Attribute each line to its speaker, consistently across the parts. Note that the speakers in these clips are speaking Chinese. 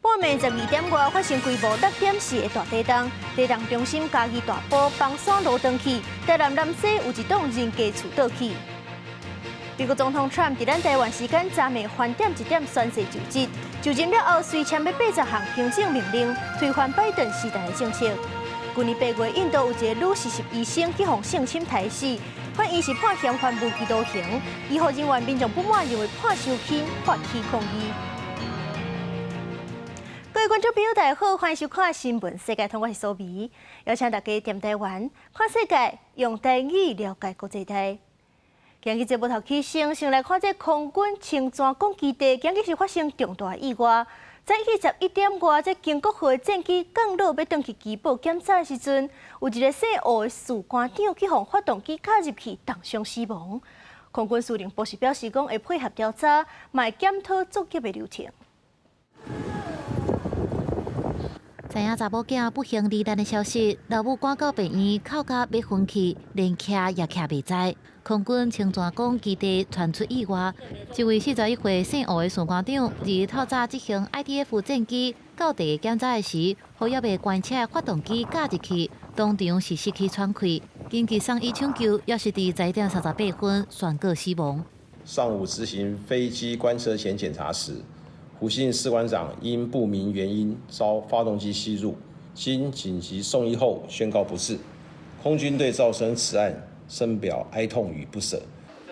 Speaker 1: 半暝12点外发生规模6.4的大地震，地震中心嘉义大埔崩山路断去，台南南西有一栋人家厝倒去。美国总统 Trump 伫咱台湾时间昨暝翻点1点宣誓就职，就任了后遂签了80项行政命令，推翻拜登时代的政策。去年8月，印度有一个女40医生去互性侵害死，判伊是判嫌犯无期徒刑，医护人员民众不满认为判伤轻，发起抗议。各位观众朋友，大家好，欢迎收看新闻世界通，我是苏眉，邀请大家踮台湾看世界，用台语了解国际台。今日节目头起先来看这空军青山港基地，今日是发生重大意外。早起11点外，这经国号的战机降落要登去基堡检查的时阵，有一个姓吴的士官长去互发动机卡入去，重伤死亡。空军司令部是表示讲会配合调查，嘛会检讨作业的流程。
Speaker 2: 知影查某囝不幸罹难的消息，老母赶到病院，哭甲要昏去，连徛也徛袂知。空军青山港基地传出意外，一位41岁姓吴的士官长，日透早执行 IDF 战机到地检查的时，互要被关车发动机架入去，当场是失去喘气，紧急送医抢救，也是伫1点38分宣告死亡。
Speaker 3: 上午执行飞机关车前检查时，胡姓士官长因不明原因遭发动机吸入，经紧急送医后宣告不治。空军对造成此案深表哀痛与不舍。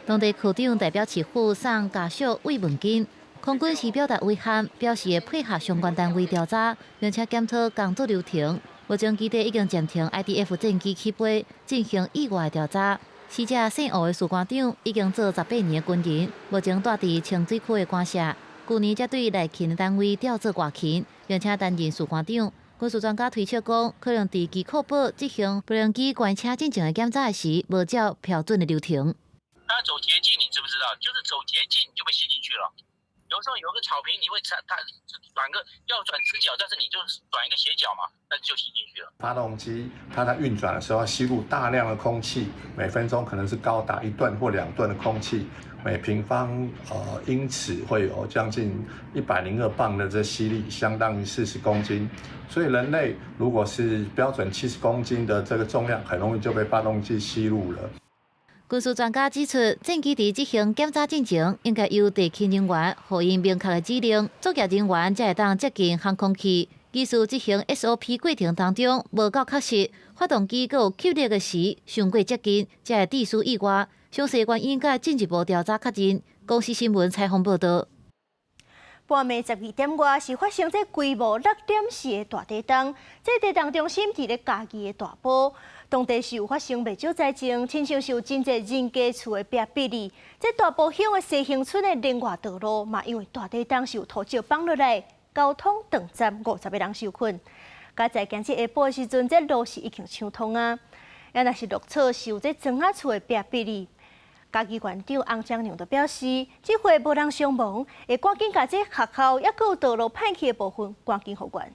Speaker 2: 当地科长代表市府送家属慰问金，空军是表达遗憾，表示会配合相关单位调查，并且检讨工作流程。目前基地已经暂停 IDF 战机起飞，进行意外调查。死者姓吴的士官长已经做18年的军人，目前住伫清水区的官舍。去年才对内勤的单位调做外勤，并且担任士官长。军事专家推测讲，可能伫机库堡执行无人机关车进前的检查时，无照标准的流程。
Speaker 4: 他走捷径，你知不知道？就是走捷径就被吸进去了。有时候有个草坪，你会它转个要转直角，但是你就转一个斜角嘛，那就吸进去了。
Speaker 5: 发动机它在运转的时候吸入大量的空气，每分钟可能是高达1吨或2吨的空气，每平方英尺会有将近102磅的这吸力，相当于40公斤。所以人类如果是标准70公斤的这个重量，很容易就被发动机吸入了。
Speaker 2: 军事专家指出，战机伫执行检查进前，应该由地勤人员予因明确的指令，作业人员才会当接近航空器。技术执行 SOP 过程当中无够确实，发动机佮有吸力的时伤过接近，才会致使意外。详细原因甲进一步调查确认。公司新闻采访报道。
Speaker 1: 半暝12点外是发生这规模6.4的大地震，这地震中心伫咧嘉义的大埔。当地是有发生袂少灾情，亲像是有真侪人家厝的壁壁哩。这大埔乡的西兴村的连外道路嘛，因为大地震是有土石放落来，交通断暂，50个人受困。甲在今日下晡的时阵，这路是已经畅通啊。也若是落错是有这庄仔厝的壁壁哩。嘉义县长洪江良就表示，这回无人伤亡，会赶紧把这学校也有道路歹去的部分赶紧复原。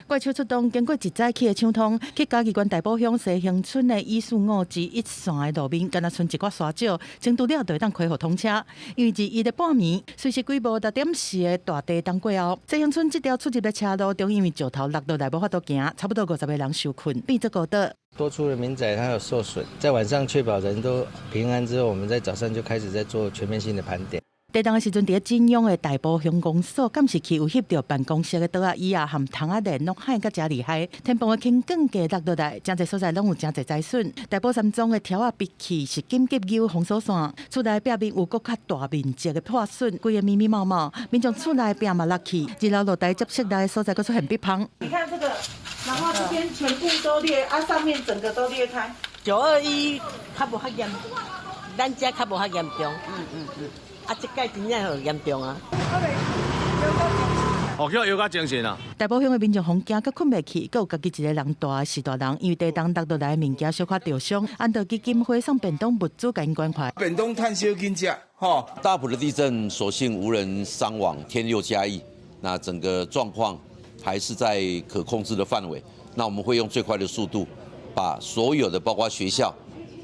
Speaker 6: 怪手出动，经过一早起的抢通，去嘉义县大埔乡西兴村的145至1线的路面，敢若剩一寡沙石，程度了就会当开互通车。因为1日半暝，随时规模6.4的大地震过后，西兴村这条出入的车路中因为石头落落来无法度行，差不多50个人受困，变作孤岛。
Speaker 7: 多出的民宅它有受损，在晚上确保人都平安之后，我们在早上就开始在做全面性的盘点。
Speaker 6: 地震的时阵，伫金庸的大埔乡公所监视器有翕到办公室的桌啊、椅啊和窗仔帘落海，甲真厉害。天崩的轻钢架落落来，真侪所在拢有真侪灾损。大埔山庄的条啊、壁器是紧急救封锁线，厝内壁面有搁较大面积的破损，规个密密麻麻。民众厝内壁嘛落去，二楼露台接触内的所在搁出现壁棚。
Speaker 8: 你看这个，然后这边全部都裂，上面整个都裂开。
Speaker 9: 921较无遐严，咱遮较无遐严重。这届真正很严重啊！
Speaker 10: 有较精神啊！
Speaker 6: 大埔乡的民众恐惊，佮困袂去，佮有家己一个人大是大人，因为地震落落来的物件小可掉伤，安德基金会送便当物资给因关怀。
Speaker 11: 便当趁小紧食，吼！
Speaker 12: 大埔的地震所幸无人伤亡，天佑嘉义，那整个状况还是在可控制的范围。那我们会用最快的速度，把所有的包括学校、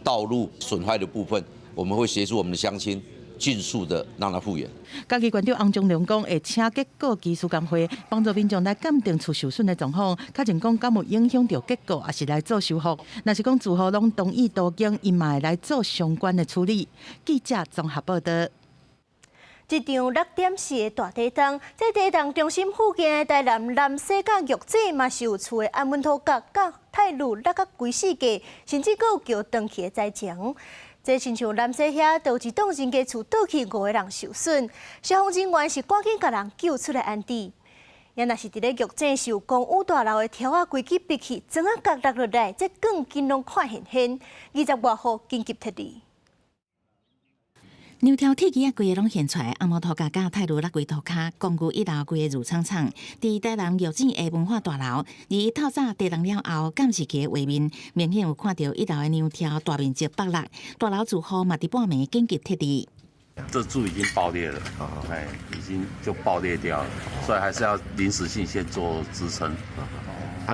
Speaker 12: 道路损坏的部分，我们会协助我们的乡亲。尽速的让它复原。
Speaker 6: 嘉义县长洪忠良讲，会请结果技术工会帮助民众来鉴定厝受损的状况，确认讲敢有影响到结果，还是来做修复。若是讲住户拢同意途径，伊嘛会来做相关的处理。记者综合报道。
Speaker 1: 一场6点4的大地震，在地震中心附近的台南南西角玉井嘛是有厝的安稳土角、甲泰鲁落甲规四架，甚至阁有桥断去的灾情。这亲像南西遐导致栋人家厝倒去5个人受损，消防人员是赶紧甲人救出来安置。也若是伫咧玉井受公寓大楼的条规矩逼去，砖仔角落落来，这更紧拢看现现。20外号紧急撤离。
Speaker 10: 牛条铁机规个拢现出来，阿摩土架甲泰鲁拉规涂骹，公寓1楼规个如苍苍。伫台南玉井的文化大楼，而透早地震了后，监视器画面明显有看到1楼的牛条大面积崩落，大楼住户嘛伫半暝紧急撤离。
Speaker 13: 这柱已经爆裂了，已经就爆裂掉了，所以还是要临时性先做支撑。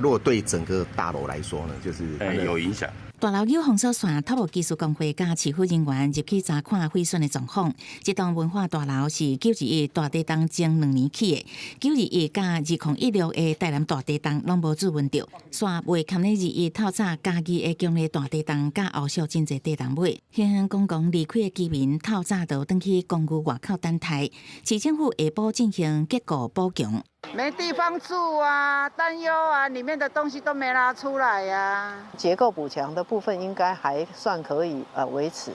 Speaker 14: 如果对整个大楼来说呢，就是
Speaker 13: 有影响。
Speaker 10: 大楼有封锁线，土木技术工会甲市府人员入去查看毁损的状况。这栋文化大楼是921大地震前2年起的，921甲2016的台南大地震拢无注问到。煞未堪咧21透早嘉义的强烈大地震，甲后续真侪地震尾，远远公共离开的居民透早就转去公寓外口等待。市政府下晡进行结构补强。
Speaker 15: 没地方住啊，担忧啊，里面的东西都没拿出来呀。
Speaker 16: 结构补强的部分应该还算可以维持，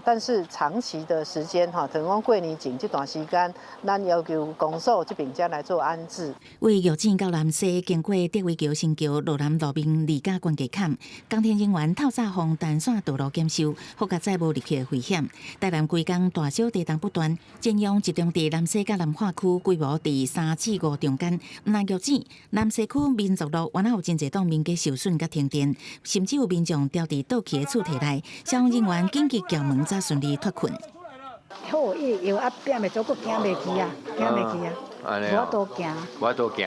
Speaker 16: 但是长期的时间哈，等讲过年前这段时间，咱要求公所这边才来做安置。
Speaker 10: 为玉井到南西，经过德威桥、新桥、路南路面2甲关卡坎，工天人员透早从单线道路检修，复甲再无入去的危险。台南规工大小地震不断，建阳集中伫南西甲南化区，规模伫3至5中间。毋但玉井、南西区民族路，原来有真侪栋民家受损甲停电，甚至有民众掉伫倒去的厝体内，消防人员紧急撬门才顺利脱困。
Speaker 17: 好，伊药扁袂做，佫行袂去啊，行袂去啊。我都行，
Speaker 18: 我都行，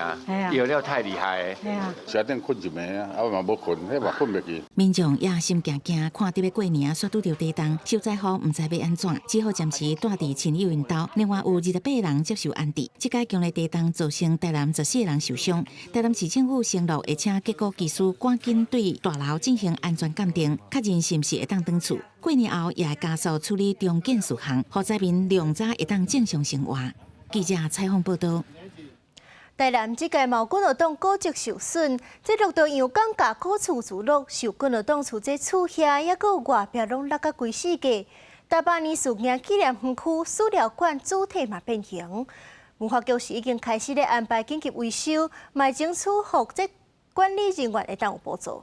Speaker 18: 摇了太厉害
Speaker 17: 的。
Speaker 13: 下顶困一暝啊，我嘛无困，迄嘛困袂去。
Speaker 10: 民众也心惊惊，看得要过年，煞拄着地震，受灾户毋知要安怎，只好暂时住伫亲友因兜。另外有28人接受安置。这届强烈地震造成台南14人受伤。台南市政府承诺会请结构技师赶紧对大楼进行安全鉴定，确认是毋是会当转厝。过年后也会加速处理重建事项，让灾民量早会当正常生活。记者采访报道。
Speaker 1: 台南这届毛滚落栋古迹受损，这陆到阳港甲古厝住落，受滚落栋厝这厝遐，也有外壁拢落甲规四架。大八年事件纪念园区塑料馆主体嘛变形，文化局是已经开始咧安排紧急维修，卖情处服这管理人员会当有补助。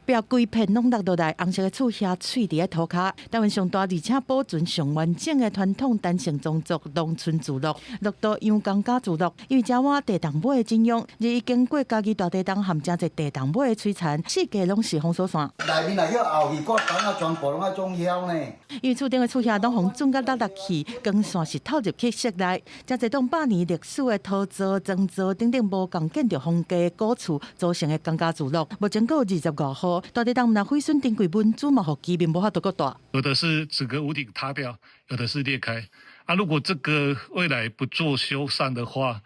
Speaker 6: 壁规片拢落落来，红色的厝遐碎伫咧土骹。台湾上大而且保存上完整的传统单性宗族农村聚落，落到阳江家聚落，因为遮晚地动尾的震央，已经过家己大地动含真侪地动尾的摧残，四界拢是封锁线。
Speaker 19: 内面来要后去骨板啊，全部拢要装销呢。
Speaker 6: 因为厝顶的厝遐拢防准甲落去，光线是透入去室内，真侪栋100年历史的土造、砖造等等无共建筑风格的古厝组成的江家聚落，目前有25户。大地震若毁损顶柜文主嘛，互居民无法度个大。
Speaker 20: 有的是整个屋顶塌掉，有的是裂开。如果这个未来不做修缮的话，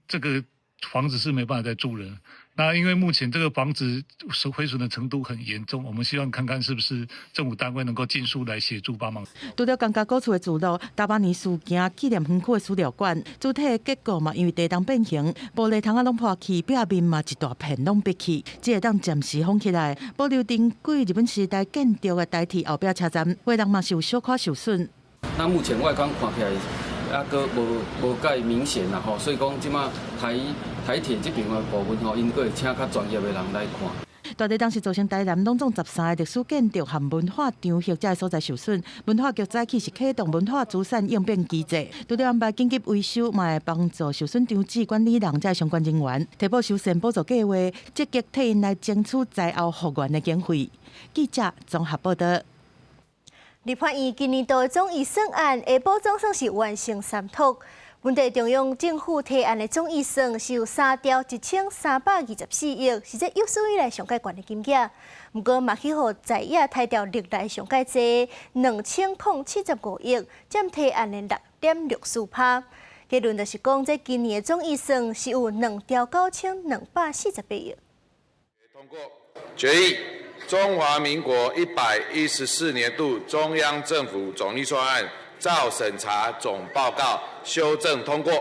Speaker 20: 这个房子是没办法再住人。那因为目前这个房子毁损的程度很严重，我们希望看看是不是政府单位能够尽速来协助帮忙。
Speaker 6: 除了江家古厝的聚落，大八年事件纪念园区的塑料馆主体的结构嘛，因为地动变形，玻璃窗啊拢破去，壁面嘛一大片拢逼去，只会当暂时封起来，保留顶几日本时代建筑的代替后壁车站，外人嘛是有小可受损。
Speaker 21: 那目前外观看起来也阁无介明显啦吼，所以讲即马台铁这边的部分吼，因阁会请较专业的人来看。
Speaker 6: 大地震是造成台南拢总13个历史建筑和文化场所在所在受损。文化局早起是启动文化资产应变机制，除了安排紧急维修，嘛会帮助受损场址管理人在相关人员提报修缮补助计划，积极替因来争取灾后复原的经费。记者综合报道。立法院今年度的总预算案下晡总算是完成三读。
Speaker 1: 本地中央政府提案的总预算是有3兆1324亿，是这有史以来上界悬的金额。不过，嘛去互在野抬调历来上界济2075亿，占提案的6.64%。结论就是讲，这今年的总预算是有2兆9248亿。
Speaker 3: 通过决议。 中华民国114年度中央政府总预算案照审查总报告修正通过。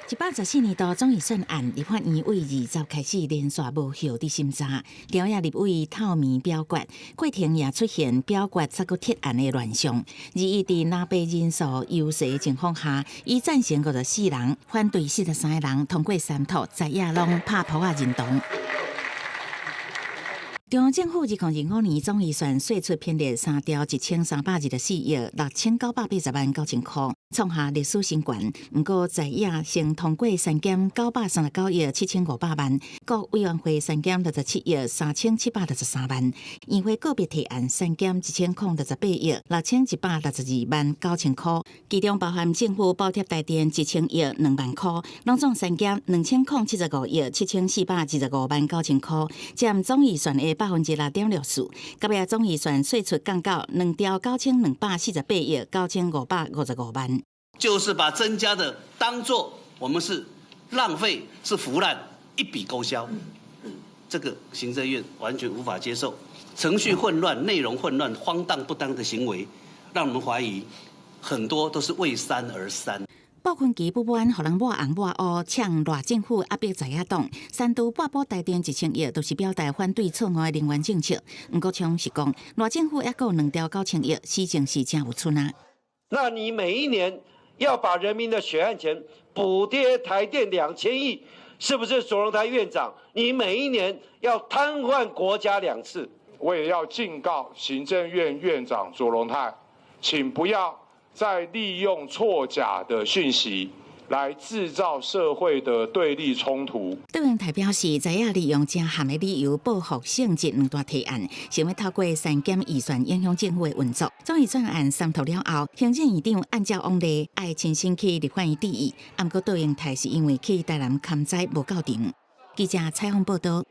Speaker 10: 114年度总预算案，立法院为20开始连续无效的审查，朝野立委透明表决，过程也出现表决煞个铁案的乱象。议在拿白人数优势的情况下，以赞成54人，反对43人通过3读，在野拢拍扑啊认同。 中央政府2025年总预算税出编列3兆1324亿6980万9千块，创下历史新高。不过在野先通过删减939亿7500万，各委员会删减67亿3763万，议会个别提案删减1068亿6162万9千块，其中包含政府补贴台电1000亿2万块，拢总删减2075亿7425万9千块，占总预算的6.64%，甲尾总预算税出降到2兆9248亿9555万。
Speaker 22: 就是把增加的当作我们是浪费、是腐烂，一笔勾销。这个行政院完全无法接受，程序混乱、内容混乱、荒诞不当的行为，让我们怀疑很多都是为删而删。
Speaker 10: 部分期不满，互人抹红抹乌，呛赖政府压迫在野党，三度拨补台电1000亿，都是表达反对错误的能源政策。不过，枪是讲赖政府还有2兆9000亿，施政是真有寸啊。
Speaker 23: 那你每一年要把人民的血汗钱补贴台电2000亿，是不是卓荣泰院长？你每一年要瘫痪国家2次？
Speaker 24: 我也要警告行政院院长卓荣泰，请不要 再利用错假的讯息来制造社会的对立冲突。
Speaker 10: 对方代表示，在野利用正含的理由报复性质2大提案，想要透过删减预算影响政府的运作。总预算案3读了后，行政院长按照往例爱亲身去立法院质疑，不过对应态是因为去台南勘灾无够长。记者采访报道。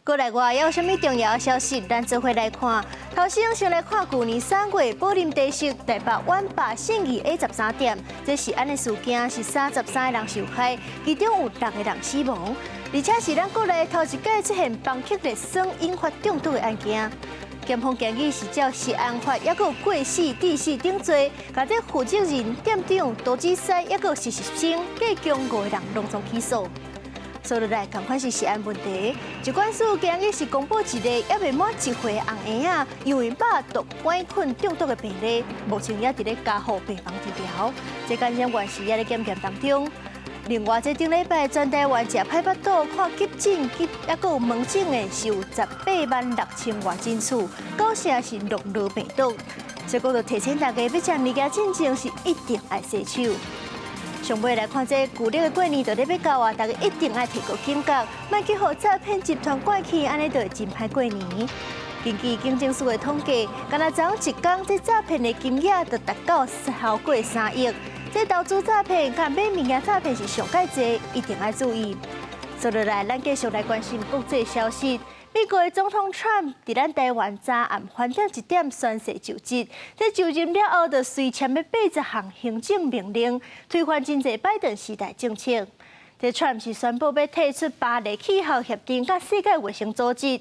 Speaker 1: 过来外有啥物重要消息？咱做伙来看。头先先来看去年3月，宝林地区台北湾霸信义 A13店，这是安的事件是33个人受害，其中有6个人死亡，而且是咱国内头一届出现房客热酸引发中毒的案件。检方建议是照食安法，还有过死、致死等罪，把这负责人、店长、杜子师，还有实习生计共5个人拢总起诉。 说落来，同款是食安问题。疾管署今日是公布一个还未满1岁的红婴仔，因为肉毒杆菌中毒的病例，目前也伫咧加护病房治疗。这感染源是也咧检验当中。另外，这顶礼拜全台湾食歹腹肚、看急诊、还有门诊的是有186000外诊次，9成是落落病毒。所以讲，就提醒大家，要食物件进前是一定爱洗手。 上尾来看这旧历的过年，就咧要到啊！大家一定爱提高警觉，莫去互诈骗集团拐去，安尼就会真歹过年。根据警政署的统计，敢若昨一天这诈骗的金额就达到超过3亿。这投资诈骗、甲买物件诈骗是上界多，一定要注意。接落来，咱继续来关心国际消息。 美国的总统 Trump 伫咱台湾早暗翻点1点宣誓就职，这就任了后，就随签了80项行政命令，推翻真济拜登时代政策。这 Trump 是宣布要退出巴黎气候协定，甲世界卫生组织。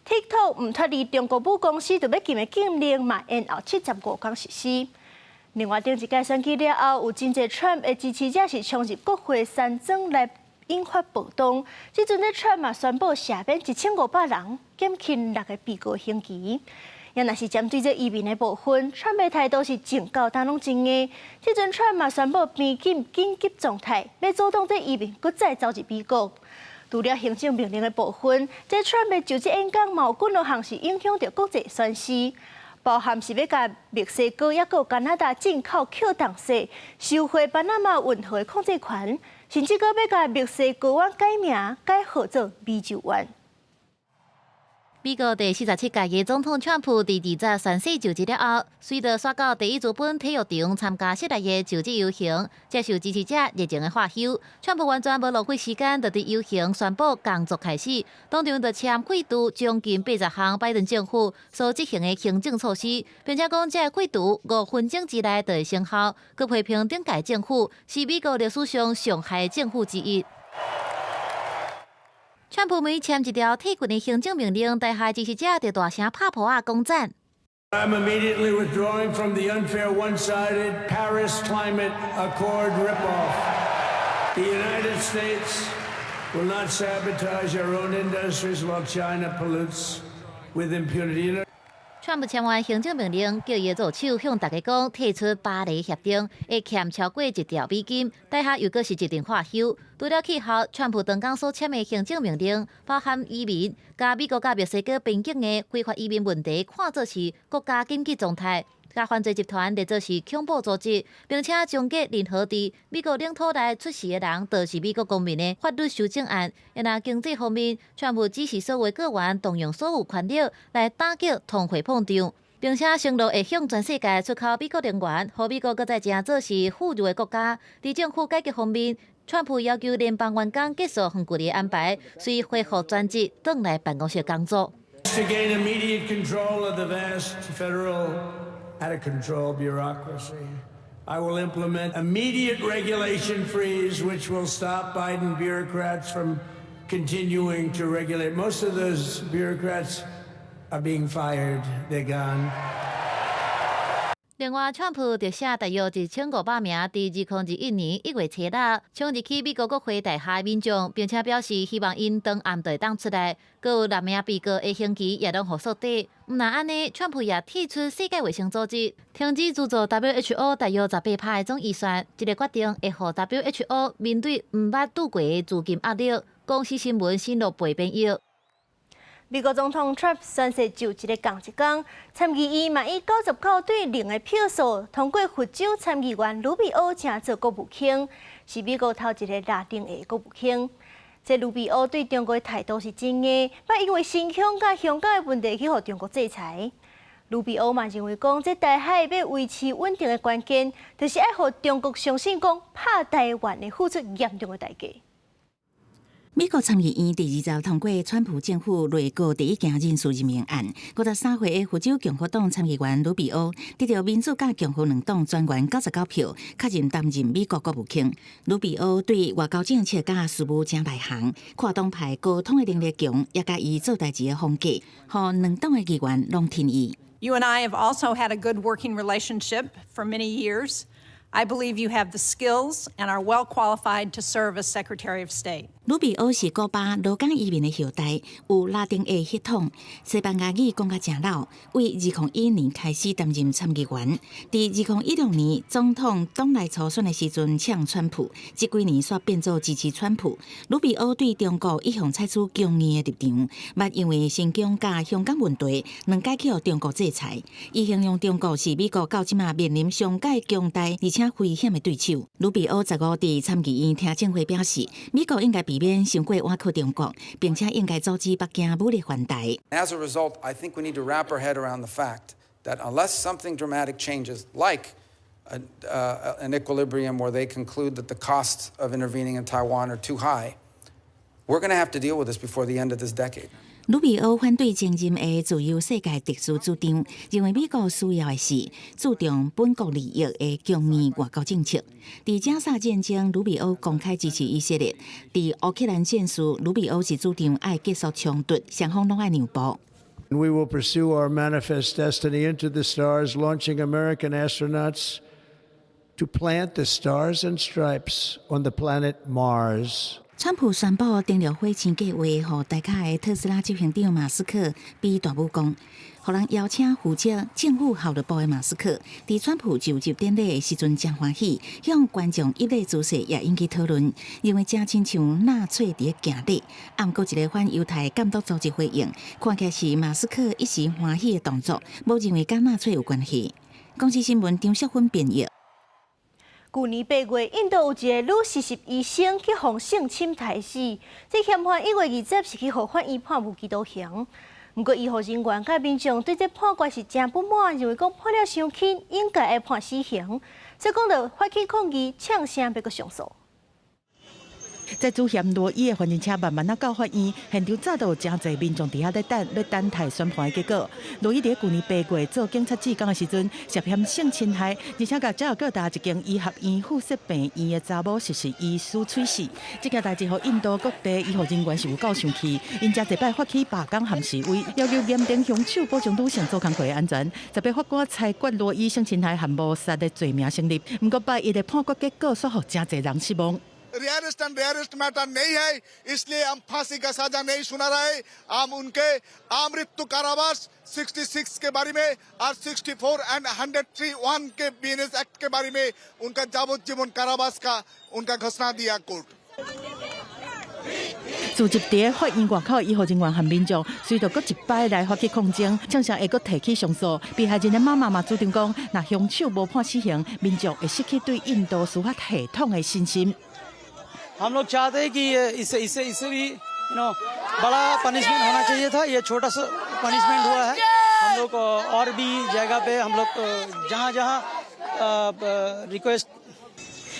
Speaker 1: TikTok 唔脱离中国母公司，就要禁的禁令嘛，延后75天实施。另外，顶一届选举了后，有真济 Trump 的支持者是冲入国会山庄来 引发暴动，即阵咧 Trump 嘛宣布赦免1500人，减轻6个被告刑期。也若是针对这移民的部分 ，Trump 的态度是警告当拢真的。即阵 Trump 嘛宣布边境紧急状态，要阻挡这移民搁再走入美国。除了行政命令的部分，这 Trump 的就职演讲嘛有几多项是影响到国际宣示，包含是要甲墨西哥也有加拿大进口扣档税，收回巴拿马运河的控制权。 甚至搁要甲墨西哥湾改名改号做美洲湾。
Speaker 2: 美国第47届嘅总统川普第2日宣誓就职了后，随着刷到第一资本体育场参加室内嘅就职游行，接受支持者热情嘅欢呼。川普完全无浪费时间，就伫游行宣布工作开始，当场就签废除将近80项拜登政府所执行嘅行政措施，并且讲这废除5分钟之内就会生效，佮批评顶届政府是美国历史上上害政府之一。川普每签一条铁棍的行政命令，台下支持者就大声拍破讲赞。
Speaker 4: I'm immediately withdrawing from the unfair, one-sided Paris Climate Accord ripoff. The United States will not sabotage our own industries while China pollutes with impunity.
Speaker 2: 川普签完行政命令，叫伊助手向大家讲，提出巴黎协定会欠超过1兆美金，底下又搁是一阵话休。除了气候，川普当港所签的行政命令，包含移民，甲美国甲墨西哥边境的非法移民问题，看作是国家紧急状态，甲犯罪集团列作是恐怖组织，并且终结任何伫美国领土内出事的人，都是美国公民的法律修正案。而那经济方面，川普指示所有阁员动用所有权力来打击通货膨胀，并且承诺会向全世界出口美国能源，让美国搁再正做是富裕的国家。伫政府改革方面，川普要求联邦员工结束远距离安排，随恢复专职，转来办公室工作。
Speaker 4: To gain immediate control of the vast federal out-of-control bureaucracy, I will implement immediate regulation freeze, which will stop Biden bureaucrats from continuing to regulate. Most of those bureaucrats are being fired. They're gone.
Speaker 2: 另外，川普就写大约1500名伫2021年1月7日冲入去美国国会大厦民众，并且表示希望因当暗地当出来。佮有6名被告的刑期也拢互缩短。毋但安尼，川普也提出世界卫生组织停止资助 WHO 大约18%的总预算，这个决定会互 WHO 面对毋捌拄过的资金压力。公司新闻新录背编译。
Speaker 1: 美国总统 Trump 宣誓就职的同一天，参议院嘛以99对0的票数通过佛州参议员卢比欧正做国务卿，是美国头一个拉丁的国务卿。这卢比欧对中国的态度是真的，捌因为新疆甲香港的问题去互中国制裁。卢比欧嘛认为讲，这台海要维持稳定的关键，就是要互中国相信讲，拍台湾会付出严重的代价。
Speaker 10: 美国参议院第20通过川普政府内阁第一件人事任命案，53岁的佛州共和党参议员卢比欧得到民主甲共和两党全员99票，确认担任美国国务卿。卢比欧对外交政策甲事务真内行，跨党派沟通的能力强，也甲伊做代志的风格，互两党的议员拢听伊。
Speaker 5: You and I have also had a good working relationship for many years. I believe you have the skills and are well qualified to serve as Secretary of State.
Speaker 10: 卢比欧是古巴罗冈移民的后代，有拉丁裔血统，西班牙语讲甲真老。为2012年开始担任参议员，伫2016年总统党内初选的时阵呛川普，这几年煞变做支持川普。卢比欧对中国一向采取强硬的立场，捌因为新疆甲香港问题，两届去互中国制裁。伊形容中国是美国到即马面临上界强大而且危险的对手。卢比欧15日参议院听证会表示，美国应该避免伤过歪靠中国，并且应该阻止北京武力犯台。
Speaker 7: As a result, I think we need to wrap our head around the fact that unless something dramatic changes, like an equilibrium where they conclude that the costs of intervening in Taiwan are too high, we're going to have to deal with this before the end of this decade.
Speaker 10: 卢比欧反对前任的自由世界特殊主张，认为美国需要的是注重本国利益的强硬外交政策。在加沙战争，卢比欧公开支持以色列；在乌克兰战事，卢比欧是主张要结束冲突，双方拢要让步。
Speaker 4: We will pursue our manifest destiny into the stars, launching American astronauts to plant the stars and stripes on the planet Mars.
Speaker 10: 川普宣布订立火星计划，予大卡的特斯拉执行长马斯克比大武功，予人邀请负责政府效率部的马斯克，在川普就职典礼的时阵真欢喜，向观众一礼姿势也引起讨论，认为真亲像纳粹伫行礼。暗过一个反犹太监督组织回应，看起来是马斯克一时欢喜的动作，无认为跟纳粹有关系。公司新闻张淑芬编译。
Speaker 1: 去年8月，印度有一个女40医生去互性侵害死，这嫌犯1月20日是去互法院判无期徒刑。不过医护人员甲民众对这判决是真不满，认为讲判了伤轻，应该要判死刑，所以讲就发起抗议，呛声要搁上诉。
Speaker 6: 在主嫌罗伊的翻正车慢慢到法院，现场早都有真侪民众伫遐要等待宣判的结果。罗伊伫去年8月做警察志工的时阵，涉嫌性侵害，而且甲加尔各答一间医学院附设病院的查某实施医师取死。这件代志，互印度各地医护人员是有够生气，因才一摆发起罢工和示威，要求严定凶手保障女性做工课的安全。18法官裁决罗伊性侵害和谋杀的罪名成立，不过8月的判决结果说互真侪人失望。
Speaker 8: rarest and rarest matter नहीं है इसलिए हम फांसी का सजा नहीं सुना रहे हम उनके मृत्यु कारावास 66 के बारे में और 64 एंड 103(1) के बीएनएस एक्ट के बारे में उनका यावज्जीवन कारावास का उनका घोषणा दिया कोर्ट
Speaker 6: 聚集伫法院外口的医护人员和民众，随着搁一摆来发起抗争，呛声会搁提起上诉。被害人的妈妈嘛主张讲，若凶手无判死刑，民众会失去对印度司法系统的信心。
Speaker 9: हम लोग चाहते हैं कि इससे भी बड़ा पनिशमेंट होना चाहिए था। ये छोटा सा पनिशमेंट हुआ है। हम लोग और भी जगह पे हम लोग जहाँ रिक्वेस्ट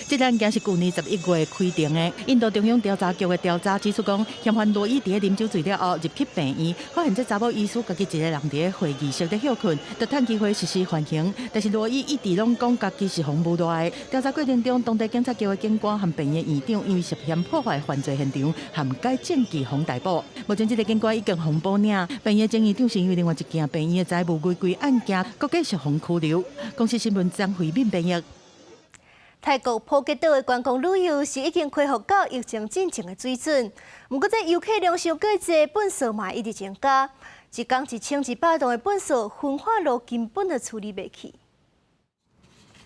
Speaker 6: 这案件是去年11月开庭的。印度中央调查局的调查指出讲，嫌犯罗伊伫饮酒醉了后入去病院，发现这查某医师家己一个人伫会议室咧休困，就趁机会实施缓刑。但是罗伊一直拢讲家己是防不赖。调查过程中，当地警察局的警官和病院院长因为涉嫌破坏犯罪现场，涵盖证据，互逮捕。目前这个警官已经互报领，病院前院长是因为另外一件病院的财务违规案件，搁继续互拘留。公司新闻张惠敏编译。
Speaker 1: 泰国普吉岛的观光旅游是已经恢复到疫情之前的水准，不过这游客量上过济，本数嘛一直增加，一天1100吨的本数，焚化炉根本就处理袂起。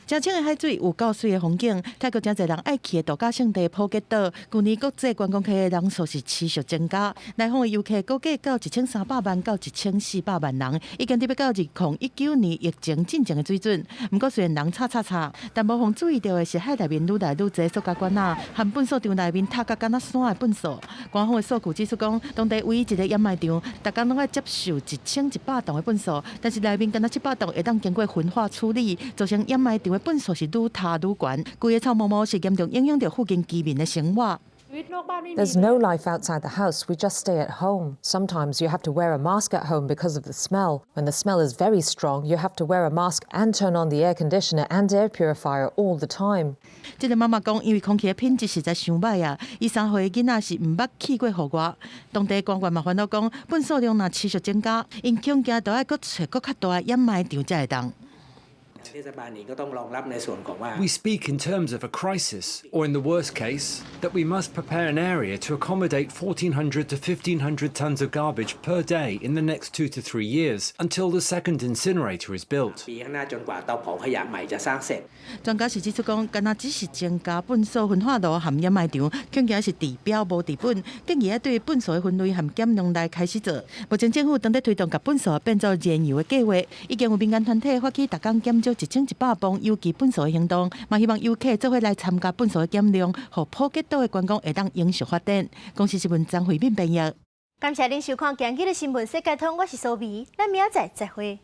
Speaker 6: 真清的海水有够水的风景，泰国真侪人爱去的度假胜地普吉岛，去年国际观光客的人数是持续增加，来访的游客估计到1300万到1400万人，已经得到2019年疫情之前的水准。不过虽然人差，但无妨注意到的是海内面愈来愈侪塑胶管啊，和粪扫场内面塌甲敢若山的粪扫。官方的数据指出讲，当地唯一一个掩埋场，逐工拢要接受1100吨的粪扫，但是内面敢若700吨会当经过焚化处理，造成掩埋场的 粪扫是愈塌愈悬，规个臭毛毛是严重影响到附近居民的生活。
Speaker 11: There's no life outside the house. We just stay at home. Sometimes you have to wear a mask at home because of the smell. When the smell is very strong, you have to wear a mask and turn on the air conditioner and air purifier all the time.
Speaker 6: 这个妈妈讲，因为空气的品质实在伤歹啊，伊3岁的囡仔是唔捌去过户外。当地官员嘛烦恼讲，粪扫量若持续增加，因恐惊都要搁找搁较大的掩埋场才会当。
Speaker 12: We speak in terms of a crisis, or in the worst case, that we must prepare an area to accommodate 1,400 to 1,500 tons of garbage per day in the next 2 to 3 years, until the second incinerator is built.
Speaker 6: 专家是指出讲，敢若只是增加粪扫焚化炉和掩埋场，恐惊是治标无治本，建议要对粪扫的分类和减量来开始做。目前政府正在推动把粪扫变作燃油的计划，已经有民间团体发起逐工减少1100磅有机粪扫的行动，嘛希望游客做伙来参加粪扫的减量，互普吉岛的观光会当永续发展。公司新闻张惠敏编译。
Speaker 1: 感谢您收看今日的新闻世界通，我是苏眉，咱明仔载再会。